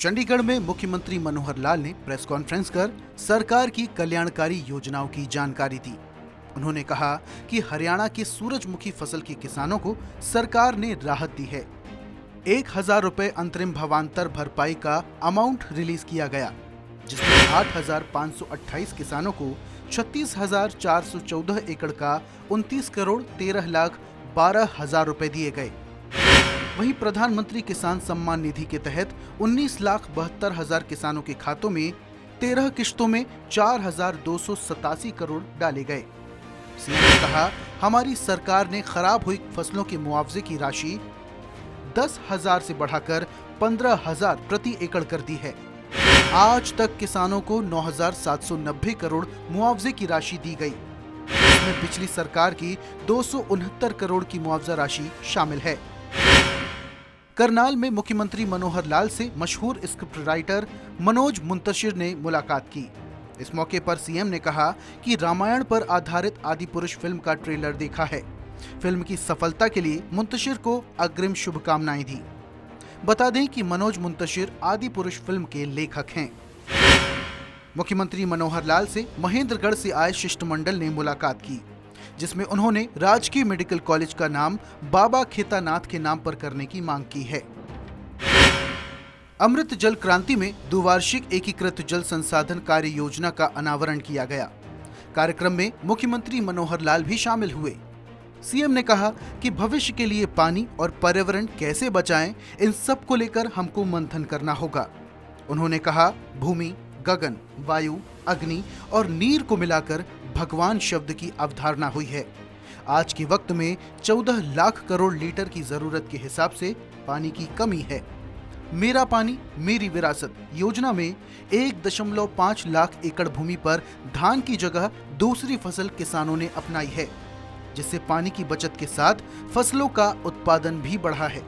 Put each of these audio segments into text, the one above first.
चंडीगढ़ में मुख्यमंत्री मनोहर लाल ने प्रेस कॉन्फ्रेंस कर सरकार की कल्याणकारी योजनाओं की जानकारी दी। उन्होंने कहा कि हरियाणा के सूरजमुखी फसल के किसानों को सरकार ने राहत दी है। 1000 रुपए अंतरिम भावांतर भरपाई का अमाउंट रिलीज किया गया, जिसमें 8528 किसानों को 36,414 एकड़ का 29 करोड़ 13 लाख 12 हजार रुपए दिए गए। वहीं प्रधानमंत्री किसान सम्मान निधि के तहत 19,72,000 किसानों के खातों में 13 किश्तों में 4,287 करोड़ डाले गए। सीएम ने कहा, हमारी सरकार ने खराब हुई फसलों के मुआवजे की राशि 10,000 से बढ़ाकर 15,000 प्रति एकड़ कर दी है। आज तक किसानों को 9,790 करोड़ मुआवजे की राशि दी गई, जिसमें पिछली सरकार की 269 करोड़ की मुआवजा राशि शामिल है। करनाल में मुख्यमंत्री मनोहर लाल से मशहूर स्क्रिप्ट राइटर मनोज मुंतशिर ने मुलाकात की। इस मौके पर सीएम ने कहा कि रामायण पर आधारित आदिपुरुष फिल्म का ट्रेलर देखा है। फिल्म की सफलता के लिए मुंतशिर को अग्रिम शुभकामनाएं दी। बता दें कि मनोज मुंतशिर आदिपुरुष फिल्म के लेखक हैं। मुख्यमंत्री मनोहर लाल से महेंद्रगढ़ से आए शिष्टमंडल ने मुलाकात की, जिसमें उन्होंने राजकीय मेडिकल कॉलेज का नाम बाबा खेतानाथ के नाम पर करने की मांग की है। अमृत जल क्रांति में द्विवार्षिक एकीकृत जल संसाधन कार्य योजना का अनावरण किया गया। कार्यक्रम में मुख्यमंत्री मनोहर लाल भी शामिल हुए। सीएम ने कहा कि भविष्य के लिए पानी और पर्यावरण कैसे बचाएं, इन सब को लेकर हमको मंथन करना होगा। उन्होंने कहा, भूमि, गगन, वायु, अग्नि और नीर को मिलाकर भगवान शब्द की अवधारणा हुई है। आज के वक्त में 14 लाख करोड़ लीटर की जरूरत के हिसाब से पानी की कमी है। मेरा पानी मेरी विरासत योजना में 1.5 लाख एकड़ भूमि पर धान की जगह दूसरी फसल किसानों ने अपनाई है, जिससे पानी की बचत के साथ फसलों का उत्पादन भी बढ़ा है।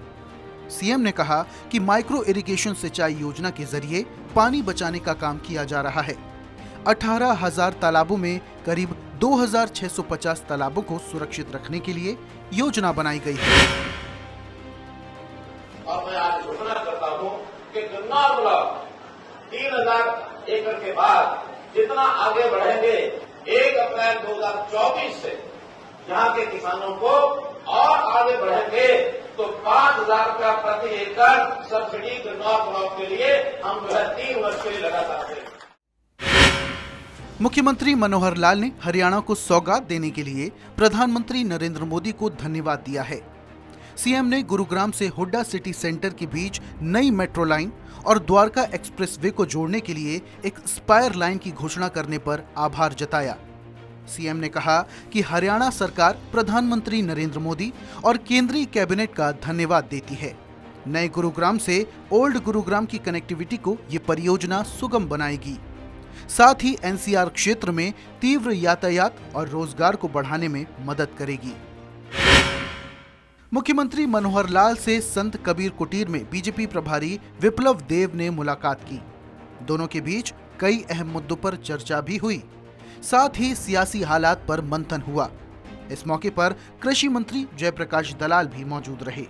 सीएम ने कहा कि माइक्रो इरिगेशन सिंचाई योजना के जरिए पानी बचाने का काम किया जा रहा है। 18,000 तालाबों में करीब 2,650 तालाबों को सुरक्षित रखने के लिए योजना बनाई गई है। और मैं आज घोषणा करता हूं कि गन्नौर ब्लॉक 3,000 एकड़ के बाद जितना आगे बढ़ेंगे, 1 अप्रैल 2024 से यहाँ के किसानों को और आगे बढ़ेंगे तो 5,000 रुपया प्रति एकड़ सब्सिडी गन्नौर ब्लॉक के लिए हम 3 वर्ष के लिए लगा सकते हैं। मुख्यमंत्री मनोहर लाल ने हरियाणा को सौगात देने के लिए प्रधानमंत्री नरेंद्र मोदी को धन्यवाद दिया है। सीएम ने गुरुग्राम से हुड्डा सिटी सेंटर के बीच नई मेट्रो लाइन और द्वारका एक्सप्रेसवे को जोड़ने के लिए एक स्पायर लाइन की घोषणा करने पर आभार जताया। सीएम ने कहा कि हरियाणा सरकार प्रधानमंत्री नरेंद्र मोदी और केंद्रीय कैबिनेट का धन्यवाद देती है। नए गुरुग्राम से ओल्ड गुरुग्राम की कनेक्टिविटी को ये परियोजना सुगम बनाएगी। साथ ही एनसीआर क्षेत्र में तीव्र यातायात और रोजगार को बढ़ाने में मदद करेगी। मुख्यमंत्री मनोहर लाल से संत कबीर कुटीर में बीजेपी प्रभारी विप्लव देव ने मुलाकात की। दोनों के बीच कई अहम मुद्दों पर चर्चा भी हुई। साथ ही सियासी हालात पर मंथन हुआ। इस मौके पर कृषि मंत्री जयप्रकाश दलाल भी मौजूद रहे।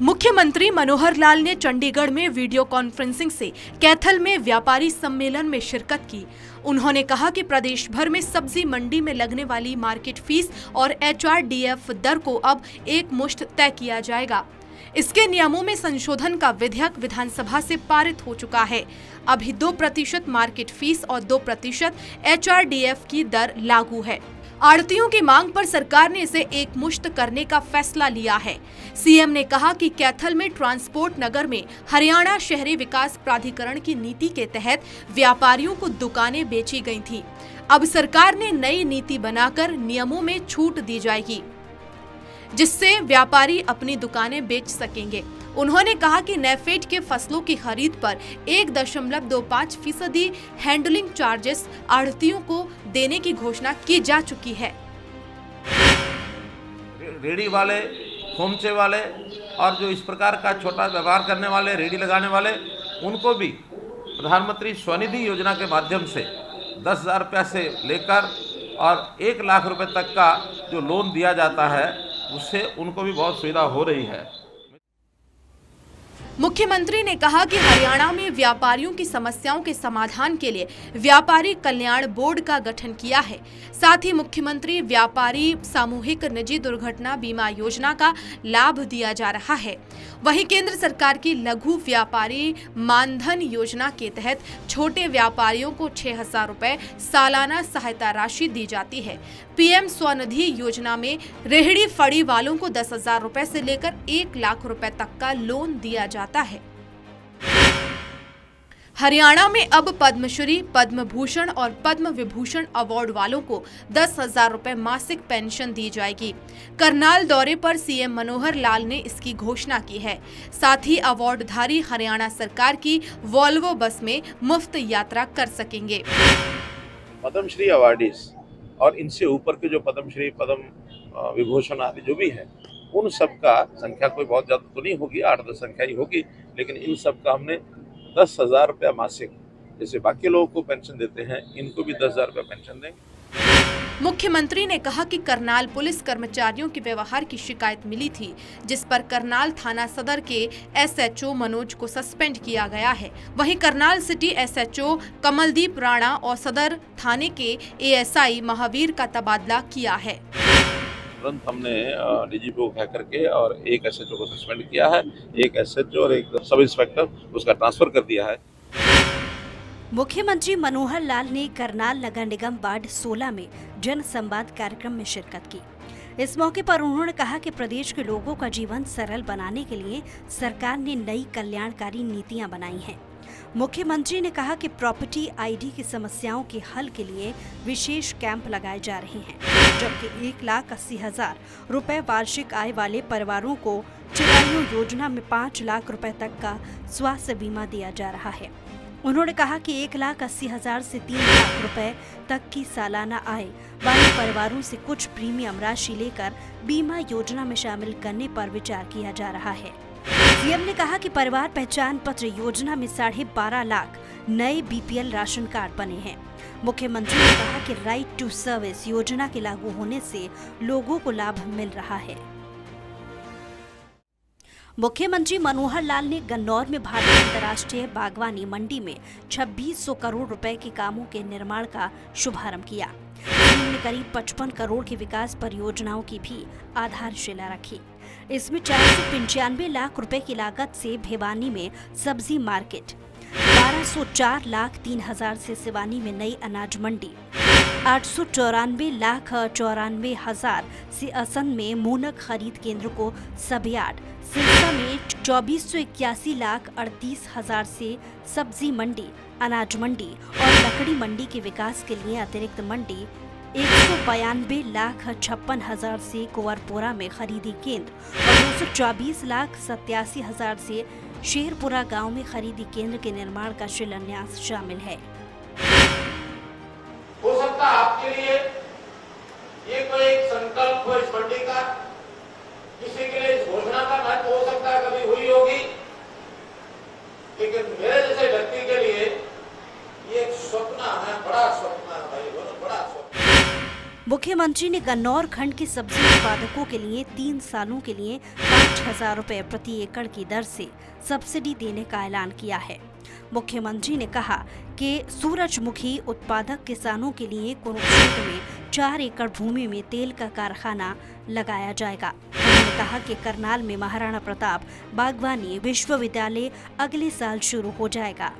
मुख्यमंत्री मनोहर लाल ने चंडीगढ़ में वीडियो कॉन्फ्रेंसिंग से कैथल में व्यापारी सम्मेलन में शिरकत की। उन्होंने कहा कि प्रदेश भर में सब्जी मंडी में लगने वाली मार्केट फीस और HRDF दर को अब एक मुश्त तय किया जाएगा। इसके नियमों में संशोधन का विधेयक विधानसभा से पारित हो चुका है। अभी 2% मार्केट फीस और 2% HRDF की दर लागू है। आढ़तियों की मांग पर सरकार ने इसे एक मुश्त करने का फैसला लिया है। सीएम ने कहा कि कैथल में ट्रांसपोर्ट नगर में हरियाणा शहरी विकास प्राधिकरण की नीति के तहत व्यापारियों को दुकानें बेची गई थीं। अब सरकार ने नई नीति बनाकर नियमों में छूट दी जाएगी, जिससे व्यापारी अपनी दुकानें बेच सकेंगे। उन्होंने कहा कि नेफेड के फसलों की खरीद पर 1.25% हैंडलिंग चार्जेस आढ़तियों को देने की घोषणा की जा चुकी है। रेडी वाले, खोमचे वाले और जो इस प्रकार का छोटा व्यवहार करने वाले, रेडी लगाने वाले, उनको भी प्रधानमंत्री स्वनिधि योजना के माध्यम से 10,000 रुपया से लेकर और 1 लाख रुपए तक का जो लोन दिया जाता है, उससे उनको भी बहुत सुविधा हो रही है। मुख्यमंत्री ने कहा कि हरियाणा में व्यापारियों की समस्याओं के समाधान के लिए व्यापारी कल्याण बोर्ड का गठन किया है। साथ ही मुख्यमंत्री व्यापारी सामूहिक निजी दुर्घटना बीमा योजना का लाभ दिया जा रहा है। वहीं केंद्र सरकार की लघु व्यापारी मानधन योजना के तहत छोटे व्यापारियों को 6,000 रुपए सालाना सहायता राशि दी जाती है। पीएम स्वनिधि योजना में रेहड़ी फड़ी वालों को 10,000 रुपए से लेकर 1 लाख रुपए तक का लोन दिया जाता है। हरियाणा में अब पद्मश्री, पद्म भूषण और पद्म विभूषण अवार्ड वालों को 10,000 रुपए मासिक पेंशन दी जाएगी। करनाल दौरे पर सीएम मनोहर लाल ने इसकी घोषणा की है। साथ ही अवार्डधारी हरियाणा सरकार की वॉल्वो बस में मुफ्त यात्रा कर सकेंगे। पद्मश्री अवार्डीज और इनसे ऊपर के जो पद्मश्री, पद्म विभूषण आदि जो भी है, उन सब का संख्या कोई बहुत ज़्यादा तो नहीं होगी, 8-10 संख्या ही होगी, लेकिन इन सब का हमने 10,000 रुपया मासिक, जैसे बाकी लोगों को पेंशन देते हैं, इनको भी 10,000 रुपया पेंशन देंगे। मुख्यमंत्री ने कहा कि करनाल पुलिस कर्मचारियों के व्यवहार की शिकायत मिली थी, जिस पर करनाल थाना सदर के एसएचओ मनोज को सस्पेंड किया गया है। वहीं करनाल सिटी एसएचओ कमलदीप राणा और सदर थाने के एएसआई महावीर का तबादला किया है। तुरंत हमने डीजीपी को कह करके और एक एसएचओ को सस्पेंड किया है, एक एसएचओ और एक सब इंस्पेक्टर, उसका ट्रांसफर कर दिया है। मुख्यमंत्री मनोहर लाल ने करनाल नगर निगम वार्ड 16 में जन संवाद कार्यक्रम में शिरकत की। इस मौके पर उन्होंने कहा कि प्रदेश के लोगों का जीवन सरल बनाने के लिए सरकार ने नई कल्याणकारी नीतियां बनाई हैं। मुख्यमंत्री ने कहा कि प्रॉपर्टी आईडी की समस्याओं के हल के लिए विशेष कैंप लगाए जा रहे हैं, जबकि 1,80,000 रुपए वार्षिक आय वाले परिवारों को चिरायु योजना में 5 लाख रुपए तक का स्वास्थ्य बीमा दिया जा रहा है। उन्होंने कहा कि 1,80,000 से 3 लाख रुपए तक की सालाना आय वाले परिवारों से कुछ प्रीमियम राशि लेकर बीमा योजना में शामिल करने पर विचार किया जा रहा है। सीएम ने कहा कि परिवार पहचान पत्र योजना में 12.5 लाख नए बीपीएल राशन कार्ड बने हैं। मुख्यमंत्री ने कहा कि राइट टू सर्विस योजना के लागू होने से लोगों को लाभ मिल रहा है। मुख्यमंत्री मनोहर लाल ने गन्नौर में भारतीय अंतर्राष्ट्रीय बागवानी मंडी में 2600 करोड़ रुपए के कामों के निर्माण का शुभारंभ किया। उन्होंने करीब 55 करोड़ की विकास परियोजनाओं की भी आधारशिला रखी। इसमें 495 लाख रुपए की लागत से भिवानी में सब्जी मार्केट, 1204 लाख 3 हजार से सिवानी में नई अनाज मंडी, 894 लाख 94 हजार से असम में मूनक खरीद केंद्र को सबयार्ड, सिरसा में 2481 लाख 38 हजार से सब्जी मंडी, अनाज मंडी और लकड़ी मंडी के विकास के लिए अतिरिक्त मंडी, 192 लाख 56 हजार से कुंवरपुरा में खरीदी केंद्र और 224 लाख 87 हजार से शेरपुरा गांव में खरीदी केंद्र के निर्माण का शिलान्यास शामिल है। हो सकता है आपके लिए ये कोई एक संकल्प हो इस मंडी का, किसी के लिए इस घोषणा का महत्व हो सकता है कभी हुई होगी, लेकिन मेरे जैसे व्यक्ति के लिए ये एक स्वप्न है, बड़ा स्वप्न है भाई, बहुत बड़ा स्वप्न। मुख्यमंत्री ने गन्नौर खंड के सब्जी उत्पादकों के लिए 3 सालों के लिए 5,000 रुपए प्रति एकड़ की दर से सब्सिडी देने का ऐलान किया है। मुख्यमंत्री ने कहा कि सूरजमुखी उत्पादक किसानों के लिए कुरुक्षेत्र में 4 एकड़ भूमि में तेल का कारखाना लगाया जाएगा। उन्होंने कहा कि करनाल में महाराणा प्रताप बागवानी विश्वविद्यालय अगले साल शुरू हो जाएगा।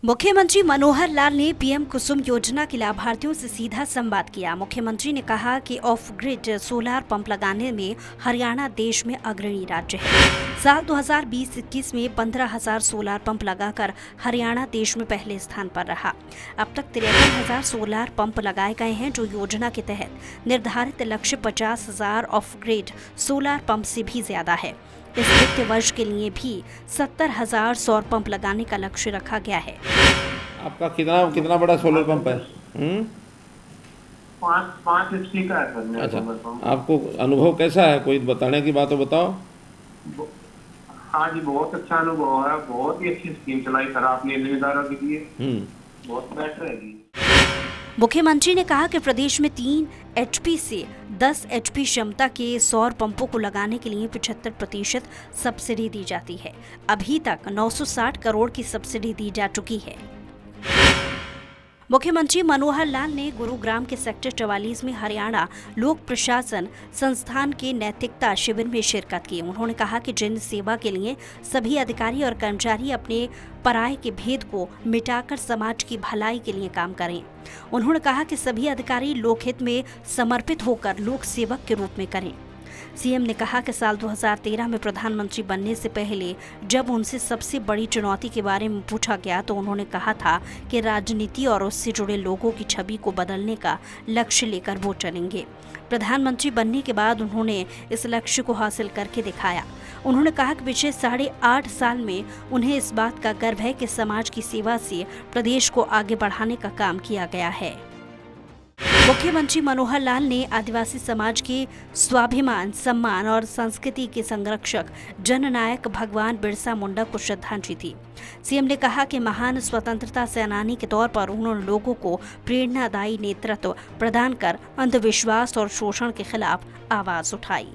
मुख्यमंत्री मनोहर लाल ने पीएम कुसुम योजना के लाभार्थियों से सीधा संवाद किया। मुख्यमंत्री ने कहा कि ऑफ ग्रिड सोलार पंप लगाने में हरियाणा देश में अग्रणी राज्य है। साल 2020-21 में 15,000 सोलार पंप लगाकर हरियाणा देश में पहले स्थान पर रहा। अब तक 53,000 सोलार पंप लगाए गए हैं, जो योजना के तहत निर्धारित लक्ष्य 50,000 ऑफ ग्रिड सोलार पंप से भी ज्यादा है। इस वित्तीय वर्ष के लिए भी 70,000 सौर पंप लगाने का लक्ष्य रखा गया है। आपका कितना बड़ा सोलर पंप है? 5 HP का है सर मेरा सोलर पंप। आपको अनुभव कैसा है? कोई बताने की बात हो बताओ। हाँ जी, बहुत अच्छा अनुभव है, बहुत ही अच्छी स्कीम चलाई सर आपने जिम्मेदारों के लिए, बहुत बेटर है जी। मुख्यमंत्री ने कहा कि प्रदेश में 3 HP से 10 HP क्षमता के सौर पंपों को लगाने के लिए 75% सब्सिडी दी जाती है। अभी तक 960 करोड़ की सब्सिडी दी जा चुकी है। मुख्यमंत्री मनोहर लाल ने गुरुग्राम के सेक्टर 44 में हरियाणा लोक प्रशासन संस्थान के नैतिकता शिविर में शिरकत की। उन्होंने कहा कि जन सेवा के लिए सभी अधिकारी और कर्मचारी अपने पराये के भेद को मिटाकर समाज की भलाई के लिए काम करें। उन्होंने कहा कि सभी अधिकारी लोकहित में समर्पित होकर लोक सेवक के रूप में करें। सीएम ने कहा कि साल 2013 में प्रधानमंत्री बनने से पहले जब उनसे सबसे बड़ी चुनौती के बारे में पूछा गया तो उन्होंने कहा था कि राजनीति और उससे जुड़े लोगों की छवि को बदलने का लक्ष्य लेकर वो चलेंगे। प्रधानमंत्री बनने के बाद उन्होंने इस लक्ष्य को हासिल करके दिखाया। उन्होंने कहा कि पिछले 8.5 साल में उन्हें इस बात का गर्व है कि समाज की सेवा से प्रदेश को आगे बढ़ाने का काम किया गया है। मुख्यमंत्री मनोहर लाल ने आदिवासी समाज के स्वाभिमान, सम्मान और संस्कृति के संरक्षक जननायक भगवान बिरसा मुंडा को श्रद्धांजलि दी। सीएम ने कहा कि महान स्वतंत्रता सेनानी के तौर पर उन्होंने लोगों को प्रेरणादायी नेतृत्व प्रदान कर अंधविश्वास और शोषण के खिलाफ आवाज उठाई।